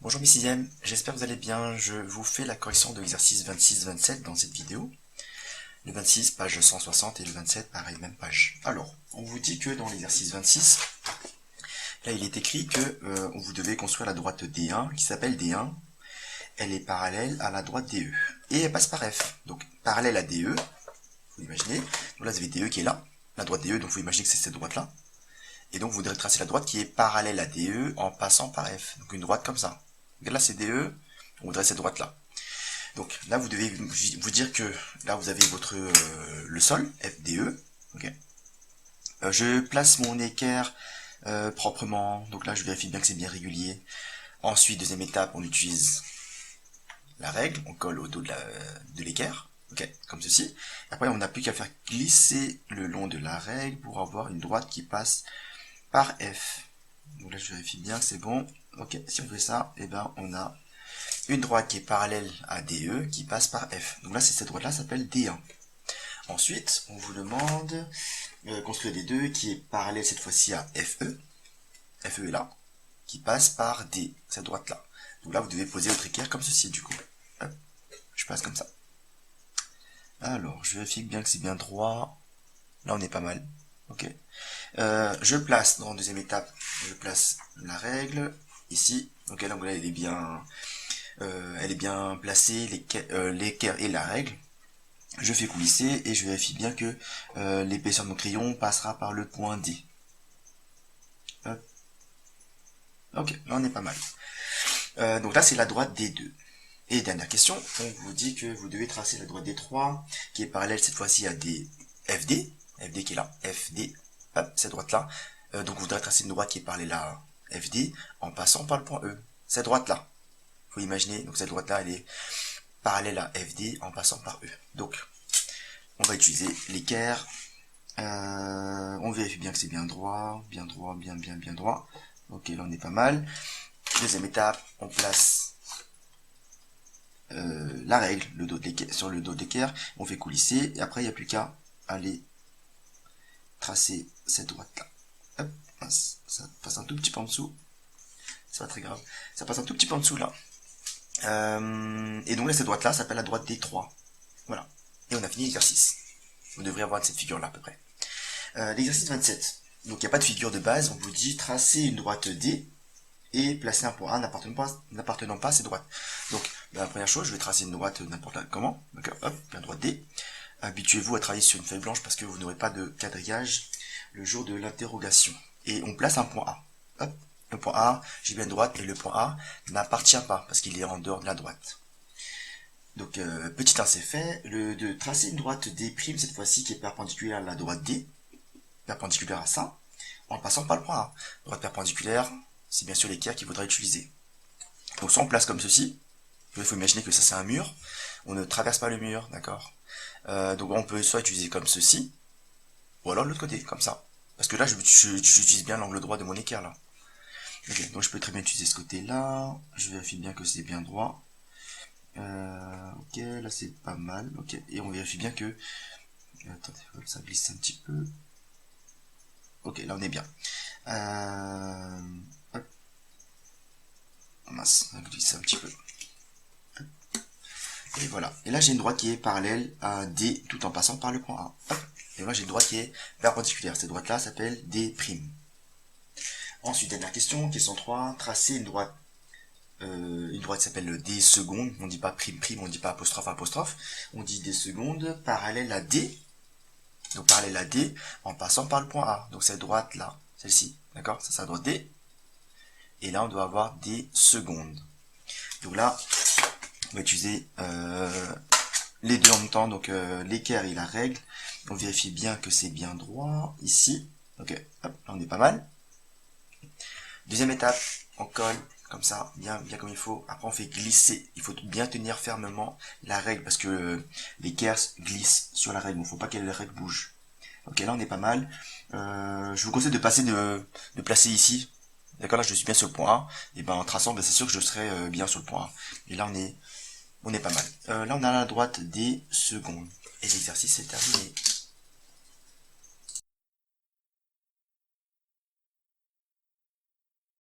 Bonjour mes sixièmes, j'espère que vous allez bien. Je vous fais la correction de l'exercice 26-27 dans cette vidéo. Le 26, page 160 et le 27, pareil, même page. Alors, on vous dit que dans l'exercice 26, là il est écrit que vous devez construire la droite D1 qui s'appelle D1. Elle est parallèle à la droite DE. Et elle passe par F. Donc parallèle à DE, vous imaginez. Donc là vous avez DE qui est là, la droite DE, donc vous imaginez que c'est cette droite-là. Et donc vous devez tracer la droite qui est parallèle à DE en passant par F. Donc une droite comme ça. Donc là c'est DE, on voudrait cette droite là. Donc là vous devez vous dire que là vous avez votre le sol, FDE. Okay. Je place mon équerre proprement. Donc là je vérifie bien que c'est bien régulier. Ensuite, deuxième étape, on utilise la règle, on colle au dos de l'équerre. Ok, comme ceci. Après on n'a plus qu'à faire glisser le long de la règle pour avoir une droite qui passe par F. Donc là je vérifie bien que c'est bon. Ok, si on fait ça, et ben on a une droite qui est parallèle à DE qui passe par F. Donc là c'est cette droite là s'appelle D1. Ensuite on vous demande de construire des deux qui est parallèle cette fois-ci à FE. FE est là, qui passe par D, cette droite là. Donc là vous devez poser votre équerre comme ceci du coup. Hop, je passe comme ça. Alors je vérifie bien que c'est bien droit. Là on est pas mal. Ok. Je place dans deuxième étape, je place la règle ici. Ok, donc là elle est bien placée, l'équerre et la règle. Je fais coulisser et je vérifie bien que l'épaisseur de mon crayon passera par le point D. Hop. Ok, là on est pas mal. Donc là c'est la droite D2. Et dernière question, on vous dit que vous devez tracer la droite D3 qui est parallèle cette fois-ci à FD. FD qui est là, FD, hop, cette droite là. Donc vous devrez tracer une droite qui est parallèle à FD en passant par le point E. Cette droite là, vous imaginez, donc cette droite là elle est parallèle à FD en passant par E. Donc on va utiliser l'équerre. On vérifie bien que c'est bien droit, bien droit. Ok, là on est pas mal. Deuxième étape, on place la règle sur le dos d'équerre, on fait coulisser, et après il n'y a plus qu'à aller tracer cette droite là. Hop, ça passe un tout petit peu en dessous, c'est pas très grave, ça passe un tout petit peu en dessous là. Et donc là cette droite là s'appelle la droite D3. Voilà, et on a fini l'exercice. Vous devrez avoir cette figure là à peu près. L'exercice 27, donc il n'y a pas de figure de base, on vous dit tracer une droite D et placer un point A n'appartenant pas à ces droites. Donc la première chose, je vais tracer une droite n'importe comment, d'accord, hop, une droite D. Habituez-vous à travailler sur une feuille blanche parce que vous n'aurez pas de quadrillage le jour de l'interrogation. Et on place un point A. Hop, le point A, j'ai bien une droite et le point A n'appartient pas parce qu'il est en dehors de la droite. Donc petit 1 c'est fait, de tracer une droite D' cette fois-ci qui est perpendiculaire à la droite D, perpendiculaire à ça, en passant par le point A. Droite perpendiculaire, c'est bien sûr l'équerre qu'il faudra utiliser. Donc soit on place comme ceci, il faut imaginer que ça c'est un mur, on ne traverse pas le mur, d'accord. Donc on peut soit utiliser comme ceci, ou alors de l'autre côté, comme ça. Parce que là j'utilise bien l'angle droit de mon équerre là. Ok, donc je peux très bien utiliser ce côté là, je vérifie bien que c'est bien droit. Ok, là c'est pas mal, ok, et on vérifie bien que... Attendez, ça glisse un petit peu. Ok, là on est bien. Hop. Mince, ça glisse un petit peu. Et voilà. Et là j'ai une droite qui est parallèle à D tout en passant par le point A. Hop. Et là j'ai une droite qui est perpendiculaire. Cette droite là s'appelle D'. Ensuite, dernière question, question 3. Tracer une droite qui s'appelle D seconde. On dit pas prime, on dit pas apostrophe, apostrophe. On dit D seconde parallèle à D. Donc parallèle à D en passant par le point A. Donc cette droite là, celle-ci. D'accord? Ça c'est la droite D. Et là on doit avoir D seconde. Donc là, on va utiliser les deux en même temps, donc l'équerre et la règle. On vérifie bien que c'est bien droit ici. Ok, hop, là on est pas mal. Deuxième étape, on colle comme ça, bien comme il faut. Après on fait glisser. Il faut bien tenir fermement la règle parce que l'équerre glisse sur la règle. Il ne faut pas que la règle bouge. Ok, là on est pas mal. Je vous conseille de placer ici. D'accord, là je suis bien sur le point A. Et ben en traçant, ben, c'est sûr que je serai bien sur le point A. Et là on est pas mal. Là on a la droite des secondes. Et l'exercice est terminé.